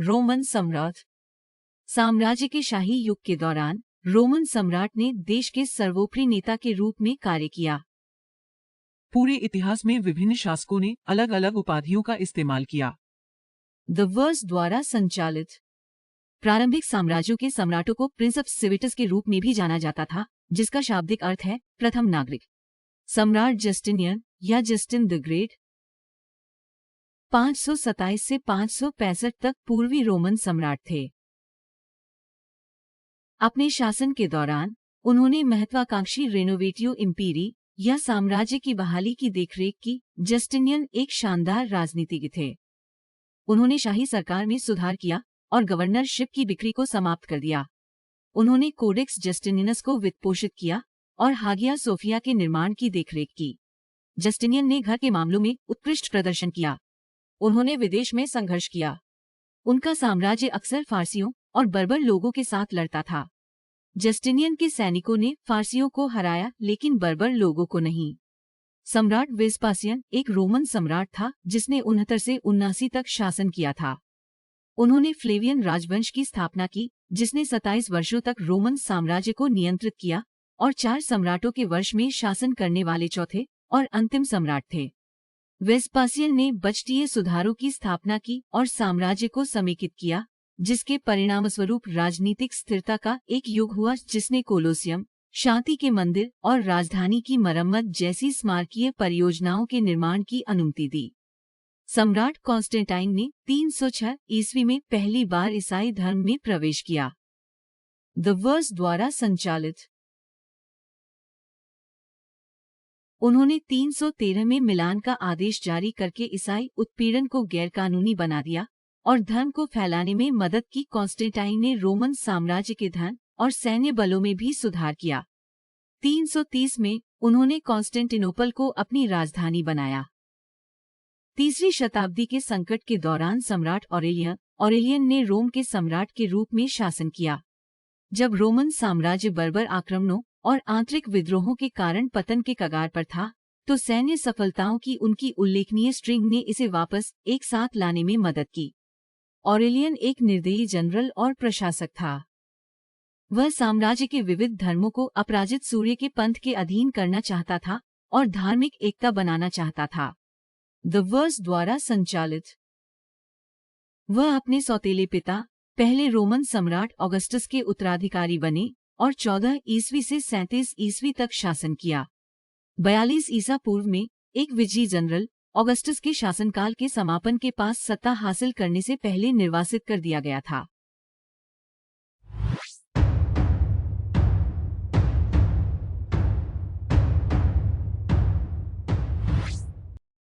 Roman सम्राट। साम्राज्य के शाही युग के दौरान रोमन सम्राट ने देश के सर्वोपरि नेता के रूप में कार्य किया। पूरे इतिहास में विभिन्न शासकों ने अलग अलग उपाधियों का इस्तेमाल किया। द वर्स द्वारा संचालित। प्रारंभिक साम्राज्यों के सम्राटों को प्रिंस ऑफ सिविटस के रूप में भी जाना जाता था, जिसका शाब्दिक अर्थ है प्रथम नागरिक। सम्राट जस्टिनियन या जस्टिन द ग्रेट 527 से 565 तक पूर्वी रोमन सम्राट थे। अपने शासन के दौरान उन्होंने महत्वाकांक्षी रेनोवेटियो इम्पीरी या साम्राज्य की बहाली की देखरेख की। जस्टिनियन एक शानदार राजनीतिज्ञ थे। उन्होंने शाही सरकार में सुधार किया और गवर्नरशिप की बिक्री को समाप्त कर दिया। उन्होंने कोडेक्स जस्टिनियनस को वित्तपोषित किया और हागिया सोफिया के निर्माण की देखरेख की। जस्टिनियन ने घर के मामलों में उत्कृष्ट प्रदर्शन किया। उन्होंने विदेश में संघर्ष किया। उनका साम्राज्य अक्सर फारसियों और बर्बर लोगों के साथ लड़ता था। जस्टिनियन के सैनिकों ने फारसियों को हराया, लेकिन बर्बर लोगों को नहीं। सम्राट वेस्पासियन एक रोमन सम्राट था जिसने 69 से 79 तक शासन किया था। उन्होंने फ्लेवियन राजवंश की स्थापना की, जिसने 27 वर्षों तक रोमन साम्राज्य को नियंत्रित किया और 4 सम्राटों के वर्ष में शासन करने वाले चौथे और अंतिम सम्राट थे। वेस्पासियन ने बजटीय सुधारों की स्थापना की और साम्राज्य को समेकित किया, जिसके परिणामस्वरूप राजनीतिक स्थिरता का एक युग हुआ, जिसने कोलोसियम, शांति के मंदिर और राजधानी की मरम्मत जैसी स्मारकीय परियोजनाओं के निर्माण की अनुमति दी। सम्राट कॉन्स्टेंटाइन ने 306 ईस्वी में पहली बार ईसाई धर्म में प्रवेश किया। द वर्स द्वारा संचालित। उन्होंने 313 में मिलान का आदेश जारी करके ईसाई उत्पीड़न को गैरकानूनी बना दिया और धर्म को फैलाने में मदद की। कॉन्स्टेंटाइन ने रोमन साम्राज्य के धन और सैन्य बलों में भी सुधार किया। 330 में उन्होंने कॉन्स्टेंटिनोपल को अपनी राजधानी बनाया। तीसरी शताब्दी के संकट के दौरान सम्राट ऑरेलियन ने रोम के सम्राट के रूप में शासन किया। जब रोमन साम्राज्य बर्बर आक्रमणों और आंतरिक विद्रोहों के कारण पतन के कगार पर था, तो सैन्य सफलताओं की उनकी उल्लेखनीय स्ट्रिंग ने इसे वापस एक साथ लाने में मदद की। ऑरेलियन एक निर्दयी जनरल और प्रशासक था। वह साम्राज्य के विविध धर्मों को अपराजित सूर्य के पंथ के अधीन करना चाहता था और धार्मिक एकता बनाना चाहता था। द वर्स द्वारा संचालित। वह अपने सौतेले पिता पहले रोमन सम्राट ऑगस्टस के उत्तराधिकारी बने और 14 ईस्वी से 37 ईस्वी तक शासन किया। 42 ईसा पूर्व में एक विजयी जनरल ऑगस्टस के शासनकाल के समापन के पास सत्ता हासिल करने से पहले निर्वासित कर दिया गया था।